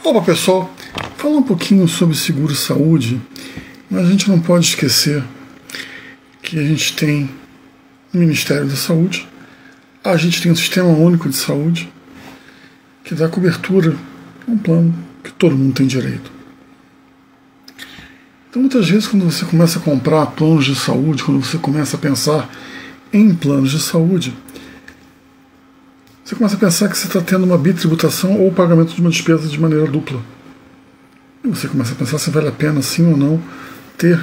Opa pessoal, falar um pouquinho sobre seguro-saúde, mas a gente não pode esquecer que a gente tem o Ministério da Saúde, a gente tem o Sistema Único de Saúde, que dá cobertura a um plano que todo mundo tem direito. Então muitas vezes quando você começa a comprar planos de saúde, quando você começa a pensar em planos de saúde, você começa a pensar que você está tendo uma bitributação ou pagamento de uma despesa de maneira dupla. E você começa a pensar se vale a pena, sim ou não, ter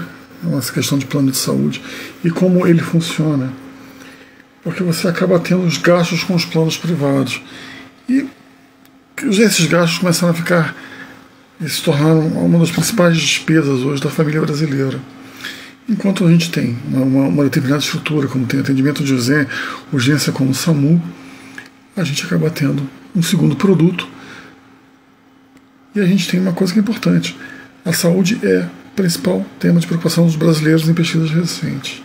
essa questão de plano de saúde e como ele funciona. Porque você acaba tendo os gastos com os planos privados. E esses gastos começaram a ficar e se tornaram uma das principais despesas hoje da família brasileira. Enquanto a gente tem uma determinada estrutura, como tem atendimento de urgência como o SAMU, a gente acaba tendo um segundo produto. E a gente tem uma coisa que é importante. A saúde é o principal tema de preocupação dos brasileiros em pesquisas recentes.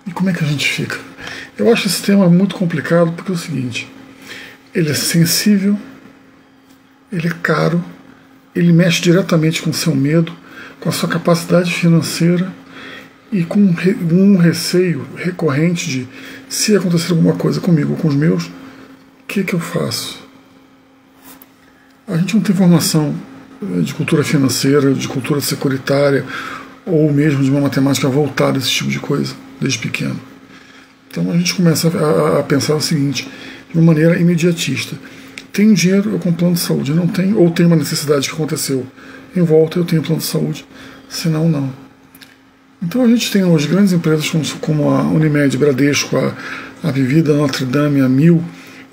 E como é que a gente fica? Eu acho esse tema muito complicado porque é o seguinte: ele é sensível, ele é caro, ele mexe diretamente com o seu medo, com a sua capacidade financeira e com um receio recorrente de, se acontecer alguma coisa comigo ou com os meus, o que eu faço? A gente não tem formação de cultura financeira, de cultura securitária, ou mesmo de uma matemática voltada a esse tipo de coisa, desde pequeno. Então a gente começa a pensar o seguinte, de uma maneira imediatista. Tenho dinheiro, eu compro plano de saúde. Não tenho, ou tenho uma necessidade que aconteceu em volta, eu tenho plano de saúde, senão não. Então a gente tem hoje grandes empresas como a Unimed, Bradesco, a Vivida, a Notre Dame, a Mil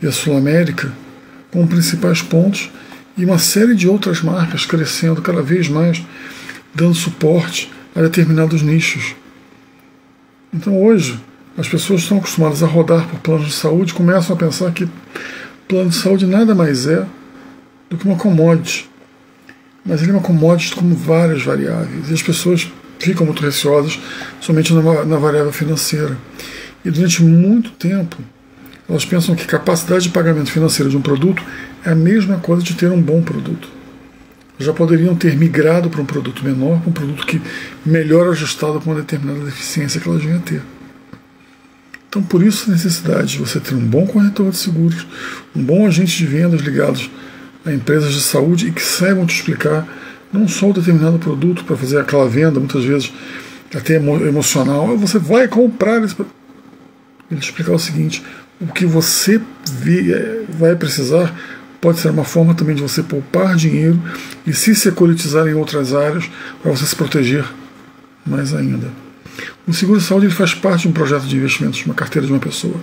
e a Sul América como principais pontos, e uma série de outras marcas crescendo cada vez mais, dando suporte a determinados nichos. Então hoje as pessoas estão acostumadas a rodar por planos de saúde, começam a pensar que plano de saúde nada mais é do que uma commodity. Mas ele é uma commodity com várias variáveis, e as pessoas ficam muito receosas somente na variável financeira. E durante muito tempo elas pensam que capacidade de pagamento financeiro de um produto é a mesma coisa de ter um bom produto. Já poderiam ter migrado para um produto menor, para um produto que melhor ajustado para uma determinada deficiência que elas vinham a ter. Então por isso a necessidade de você ter um bom corretor de seguros, um bom agente de vendas ligados a empresas de saúde e que saibam te explicar não só o determinado produto para fazer aquela venda, muitas vezes até emocional, você vai comprar esse produto. Ele te explicar o seguinte: o que você vai precisar pode ser uma forma também de você poupar dinheiro e se securitizar em outras áreas para você se proteger mais ainda. O seguro-saúde faz parte de um projeto de investimentos, de uma carteira de uma pessoa.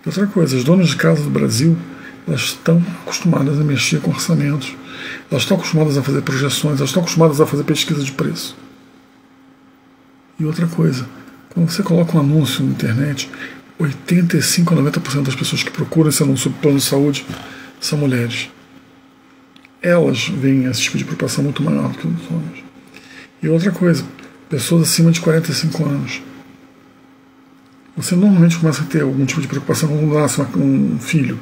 E outra coisa, as donas de casa do Brasil, elas estão acostumadas a mexer com orçamentos, elas estão acostumadas a fazer projeções, elas estão acostumadas a fazer pesquisa de preço. E outra coisa, quando você coloca um anúncio na internet, 85 a 90% das pessoas que procuram esse anúncio sobre plano de saúde são mulheres. Elas veem esse tipo de preocupação muito maior do que os homens. E outra coisa, pessoas acima de 45 anos. Você normalmente começa a ter algum tipo de preocupação quando nasce um filho.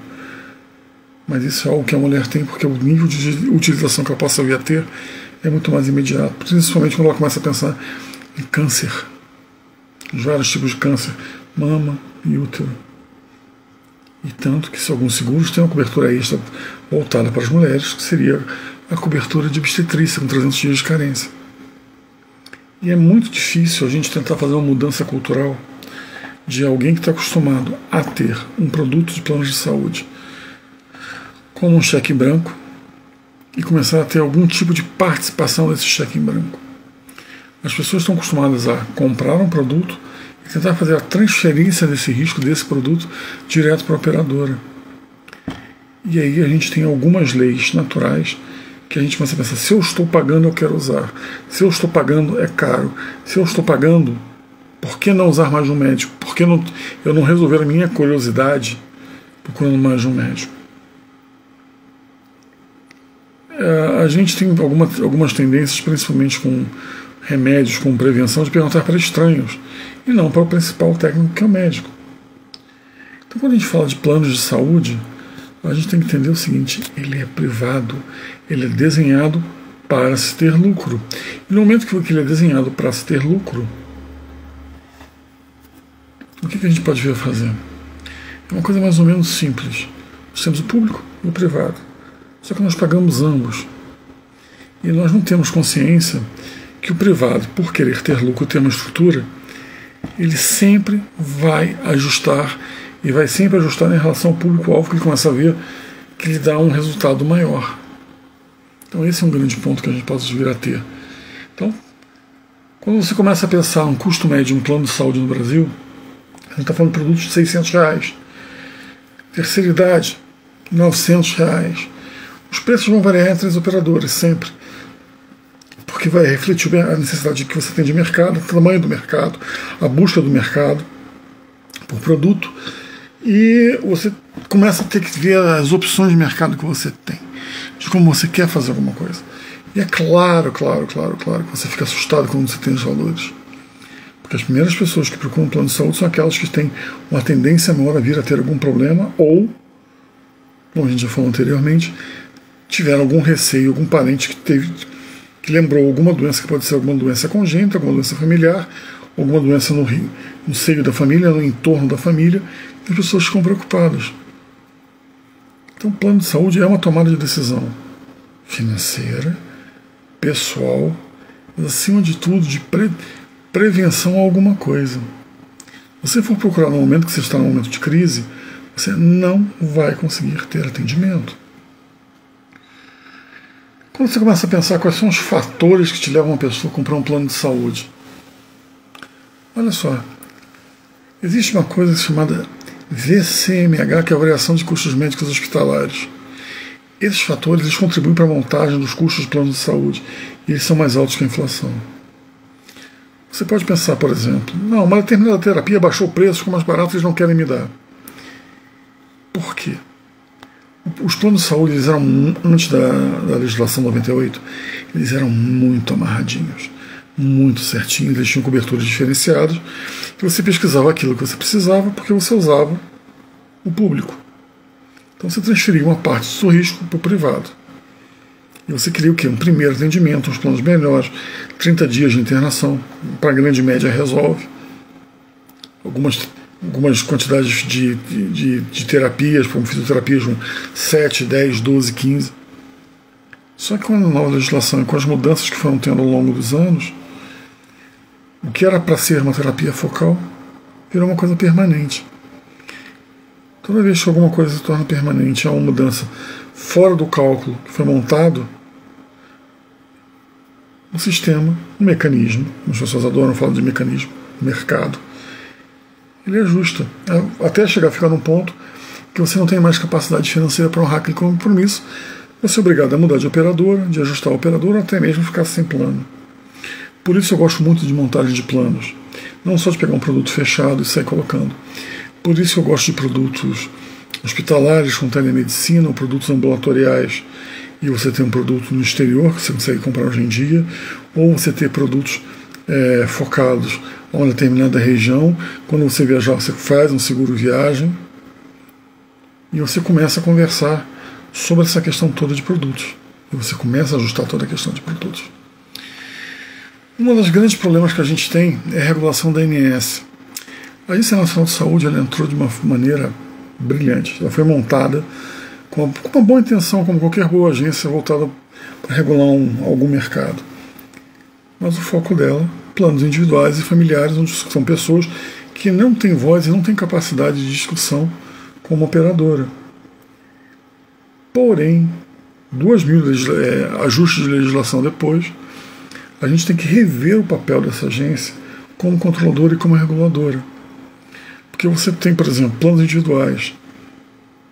Mas isso é algo que a mulher tem porque o nível de utilização que ela possa vir a ter é muito mais imediato. Principalmente quando ela começa a pensar em câncer. Os vários tipos de câncer, mama e útero. E tanto que se alguns seguros têm uma cobertura extra voltada para as mulheres, que seria a cobertura de obstetrícia com 300 dias de carência. E é muito difícil a gente tentar fazer uma mudança cultural de alguém que está acostumado a ter um produto de plano de saúde como um cheque em branco e começar a ter algum tipo de participação desse cheque em branco. As pessoas estão acostumadas a comprar um produto e tentar fazer a transferência desse risco, desse produto, direto para a operadora. E aí a gente tem algumas leis naturais que a gente começa a pensar: se eu estou pagando, eu quero usar. Se eu estou pagando, é caro. Se eu estou pagando, por que não usar mais de um médico? Por que eu não resolver a minha curiosidade procurando mais de um médico? A gente tem algumas tendências, principalmente com remédios, com prevenção, de perguntar para estranhos e não para o principal técnico, que é o médico. Então, quando a gente fala de planos de saúde, A gente tem que entender o seguinte: ele é privado, ele é desenhado para se ter lucro. E no momento que ele é desenhado para se ter lucro, o que a gente pode vir a fazer? É uma coisa mais ou menos simples. Nós temos o público e o privado. Só que nós pagamos ambos. E nós não temos consciência que o privado, por querer ter lucro, ter uma estrutura, ele sempre vai ajustar e vai sempre ajustar em relação ao público-alvo, que ele começa a ver que lhe dá um resultado maior. Então esse é um grande ponto que a gente pode vir a ter. Então, quando você começa a pensar um custo médio de um plano de saúde no Brasil, a gente está falando de produtos de R$600. Terceira idade, R$900. Os preços vão variar entre as operadoras, sempre. Porque vai refletir a necessidade que você tem de mercado, o tamanho do mercado, a busca do mercado por produto, e você começa a ter que ver as opções de mercado que você tem, de como você quer fazer alguma coisa. E é claro que você fica assustado quando você tem os valores. Porque as primeiras pessoas que procuram um plano de saúde são aquelas que têm uma tendência maior a vir a ter algum problema, ou, como a gente já falou anteriormente, tiveram algum receio, algum parente que lembrou alguma doença, que pode ser alguma doença congênita, alguma doença familiar, alguma doença no seio da família, no entorno da família, e as pessoas ficam preocupadas. Então, o plano de saúde é uma tomada de decisão financeira, pessoal, mas acima de tudo, de prevenção a alguma coisa. Se você for procurar no momento que você está num momento de crise, você não vai conseguir ter atendimento. Quando você começa a pensar quais são os fatores que te levam a pessoa a comprar um plano de saúde, olha só, existe uma coisa chamada VCMH, que é a variação de custos médicos hospitalares. Esses fatores eles contribuem para a montagem dos custos do plano de saúde, e eles são mais altos que a inflação. Você pode pensar, por exemplo, não, uma determinada terapia baixou o preço, ficou mais barato, eles não querem me dar. Por quê? Os planos de saúde, eles eram, antes da legislação 98, eles eram muito amarradinhos, muito certinhos, eles tinham coberturas diferenciadas, e você pesquisava aquilo que você precisava porque você usava o público. Então você transferia uma parte do seu risco para o privado. E você queria o quê? Um primeiro atendimento, uns planos melhores, 30 dias de internação, para a grande média resolve. Algumas quantidades de terapias, como fisioterapias, 7, 10, 12, 15. Só que com a nova legislação e com as mudanças que foram tendo ao longo dos anos, o que era para ser uma terapia focal virou uma coisa permanente. Toda vez que alguma coisa se torna permanente, há uma mudança fora do cálculo que foi montado, um sistema, um mecanismo, as pessoas adoram falar de mecanismo, mercado, ele ajusta, até chegar a ficar num ponto que você não tem mais capacidade financeira para honrar aquele compromisso, você é obrigado a mudar de operadora, de ajustar a operadora, até mesmo ficar sem plano. Por isso eu gosto muito de montagem de planos, não só de pegar um produto fechado e sair colocando. Por isso eu gosto de produtos hospitalares com telemedicina, ou produtos ambulatoriais, e você tem um produto no exterior que você consegue comprar hoje em dia, ou você ter produtos focados a uma determinada região. Quando você viajar, você faz um seguro viagem e você começa a conversar sobre essa questão toda de produtos. E você começa a ajustar toda a questão de produtos. Um dos grandes problemas que a gente tem é a regulação da ANS. A Agência Nacional de Saúde ela entrou de uma maneira brilhante. Ela foi montada com uma boa intenção, como qualquer boa agência voltada para regular algum mercado. Mas o foco dela, planos individuais e familiares, onde são pessoas que não têm voz e não têm capacidade de discussão como operadora. Porém, 2.000 ajustes de legislação depois, a gente tem que rever o papel dessa agência como controladora e como reguladora. Porque você tem, por exemplo, planos individuais,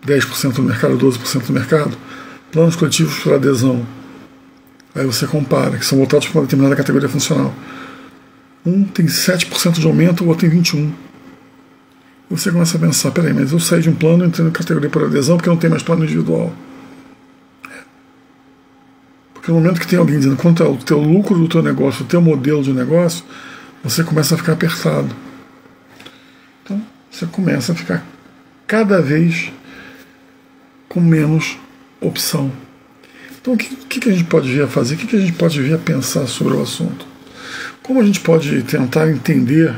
10% do mercado, 12% do mercado, planos coletivos por adesão. Aí você compara, que são voltados para uma determinada categoria funcional. Um tem 7% de aumento, o outro tem 21%. E você começa a pensar, peraí, mas eu saí de um plano e entrei na categoria por adesão porque não tem mais plano individual. Porque no momento que tem alguém dizendo quanto é o teu lucro do teu negócio, o teu modelo de negócio, você começa a ficar apertado. Então, você começa a ficar cada vez com menos opção. Então, o que a gente pode vir a fazer? O que a gente pode vir a pensar sobre o assunto? Como a gente pode tentar entender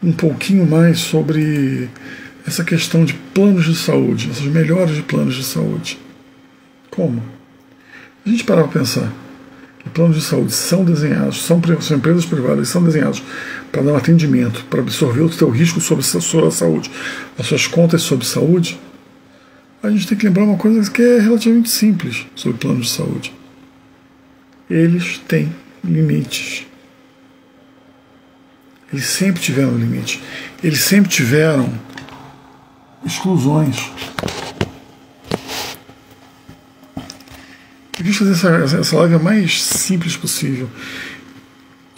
um pouquinho mais sobre essa questão de planos de saúde, essas melhoras de planos de saúde? Como? A gente parar para pensar que planos de saúde são desenhados, são empresas privadas, são desenhados para dar um atendimento, para absorver o seu risco sobre a sua saúde, as suas contas sobre saúde. A gente tem que lembrar uma coisa que é relativamente simples sobre planos de saúde. Eles têm limites. Eles sempre tiveram limites. Eles sempre tiveram exclusões. Eu quis fazer essa live a mais simples possível.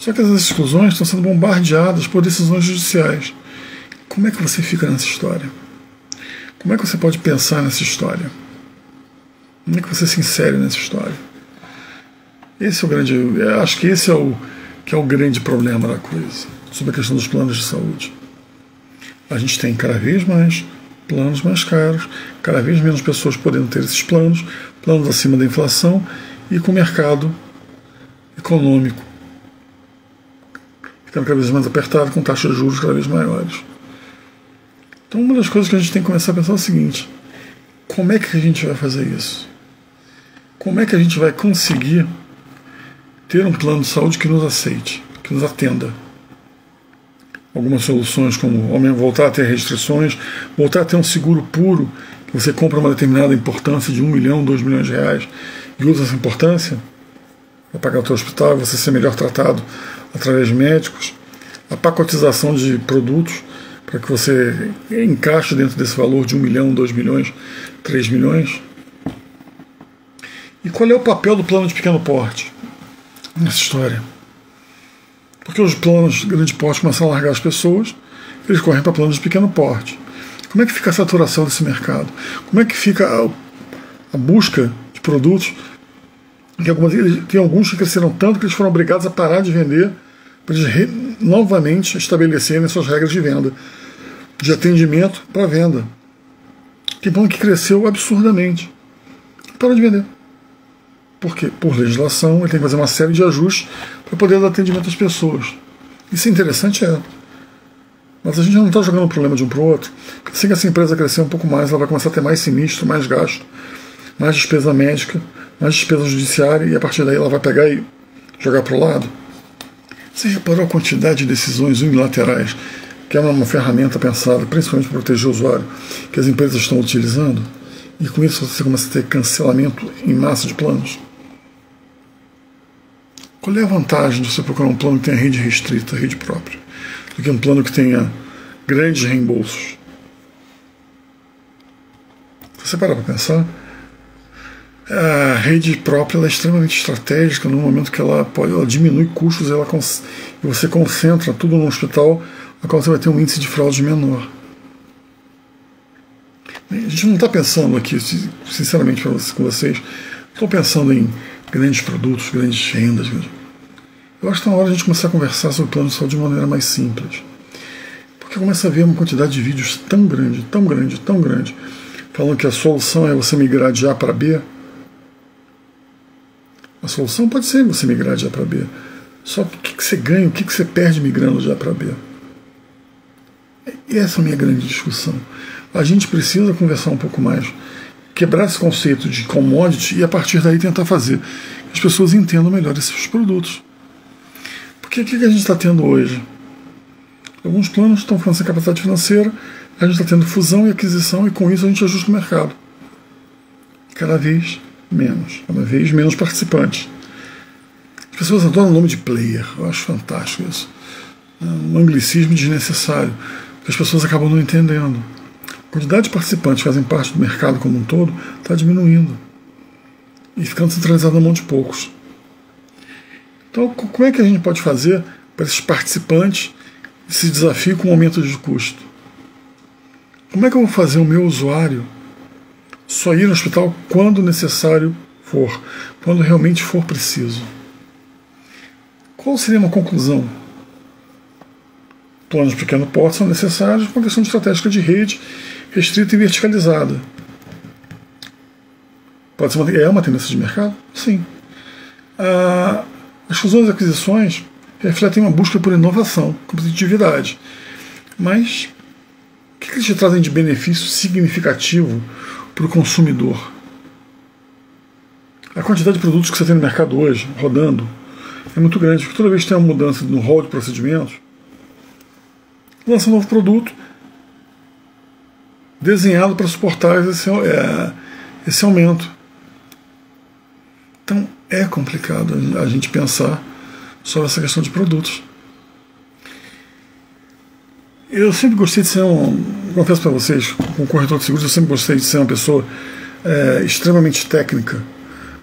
Só que essas exclusões estão sendo bombardeadas por decisões judiciais. Como é que você fica nessa história? Como é que você pode pensar nessa história? Como é que você se insere nessa história? Esse é o grande. Eu acho que esse é o grande problema da coisa, sobre a questão dos planos de saúde. A gente tem cada vez mais planos mais caros, cada vez menos pessoas podendo ter esses planos acima da inflação e com o mercado econômico ficando cada vez mais apertado, com taxas de juros cada vez maiores. Então, uma das coisas que a gente tem que começar a pensar é o seguinte: como é que a gente vai fazer isso? Como é que a gente vai conseguir ter um plano de saúde que nos aceite, que nos atenda? Algumas soluções, como voltar a ter restrições, voltar a ter um seguro puro, que você compra uma determinada importância de 1 milhão, 2 milhões de reais e usa essa importância para pagar o teu hospital, você ser melhor tratado através de médicos, a pacotização de produtos para que você encaixe dentro desse valor de 1 milhão, 2 milhões, 3 milhões. E qual é o papel do plano de pequeno porte nessa história? Porque os planos de grande porte começam a largar as pessoas, eles correm para planos de pequeno porte. Como é que fica a saturação desse mercado? Como é que fica a busca de produtos? Tem alguns que cresceram tanto que eles foram obrigados a parar de vender para eles novamente estabelecerem suas regras de venda, de atendimento para venda. Tem plano que cresceu absurdamente. Parou de vender. Por quê? Por legislação, ele tem que fazer uma série de ajustes para poder dar atendimento às pessoas. Isso é interessante, mas a gente não está jogando o problema de um para o outro. Porque assim que essa empresa crescer um pouco mais, ela vai começar a ter mais sinistro, mais gasto, mais despesa médica, mais despesa judiciária, e a partir daí ela vai pegar e jogar para o lado. Você reparou a quantidade de decisões unilaterais, que é uma ferramenta pensada principalmente para proteger o usuário, que as empresas estão utilizando? E com isso você começa a ter cancelamento em massa de planos. Qual é a vantagem de você procurar um plano que tenha rede restrita, rede própria, do que um plano que tenha grandes reembolsos? Se você parar para pensar, a rede própria ela é extremamente estratégica no momento que ela diminui custos e você concentra tudo num hospital, a qual você vai ter um índice de fraude menor. A gente não está pensando aqui, sinceramente, com vocês, estou pensando em grandes produtos, grandes rendas. Eu acho que está na hora de a gente começar a conversar sobre o plano de saúde de maneira mais simples. Porque começa a ver uma quantidade de vídeos tão grande, falando que a solução é você migrar de A para B. A solução pode ser você migrar de A para B. Só o que você ganha, o que você perde migrando de A para B? Essa é a minha grande discussão. A gente precisa conversar um pouco mais, quebrar esse conceito de commodity e a partir daí tentar fazer que as pessoas entendam melhor esses produtos. Porque o que a gente está tendo hoje? Alguns planos estão ficando sem capacidade financeira, a gente está tendo fusão e aquisição e com isso a gente ajusta o mercado. Cada vez menos participantes. As pessoas adoram o nome de player, eu acho fantástico isso. Um anglicismo desnecessário, que as pessoas acabam não entendendo. A quantidade de participantes que fazem parte do mercado como um todo está diminuindo e ficando centralizado na mão de poucos. Então, como é que a gente pode fazer para esses participantes esse desafio com aumento de custo? Como é que eu vou fazer o meu usuário só ir no hospital quando necessário for, quando realmente for preciso? Qual seria uma conclusão? Planos de pequeno porte são necessários para uma questão estratégica de rede restrita e verticalizada. Pode ser uma tendência de mercado? Sim. As fusões e aquisições refletem uma busca por inovação, competitividade. Mas o que eles te trazem de benefício significativo para o consumidor? A quantidade de produtos que você tem no mercado hoje, rodando, é muito grande, porque toda vez que tem uma mudança no rol de procedimentos, lança um novo produto desenhado para suportar esse aumento. Então é complicado a gente pensar sobre essa questão de produtos. Eu sempre gostei de ser confesso para vocês, como corretor de seguros, eu sempre gostei de ser uma pessoa extremamente técnica,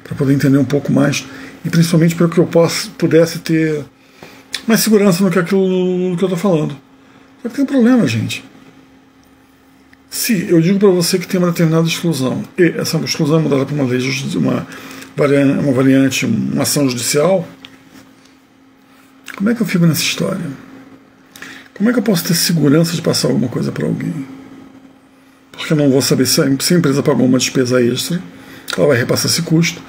para poder entender um pouco mais, e principalmente para que eu pudesse ter mais segurança no que eu estou falando. Só que tem um problema, gente. Se eu digo para você que tem uma determinada exclusão, e essa exclusão é mudada por uma lei, uma variante, uma ação judicial, como é que eu fico nessa história? Como é que eu posso ter segurança de passar alguma coisa para alguém? Porque eu não vou saber se a empresa pagou uma despesa extra, ela vai repassar esse custo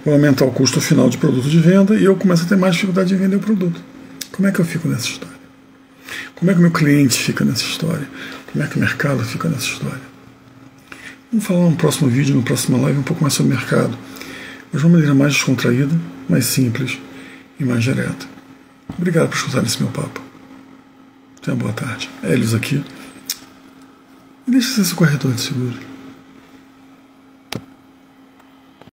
vai aumentar o custo final de produto de venda e eu começo a ter mais dificuldade de vender o produto. Como é que eu fico nessa história? Como é que o meu cliente fica nessa história? Como é que o mercado fica nessa história? Vamos falar no próximo vídeo, no próximo live, um pouco mais sobre o mercado, mas de uma maneira mais descontraída, mais simples e mais direta. Obrigado por escutar esse meu papo. Tenha uma boa tarde. Hélios aqui. E deixa ser esse corretor de seguro.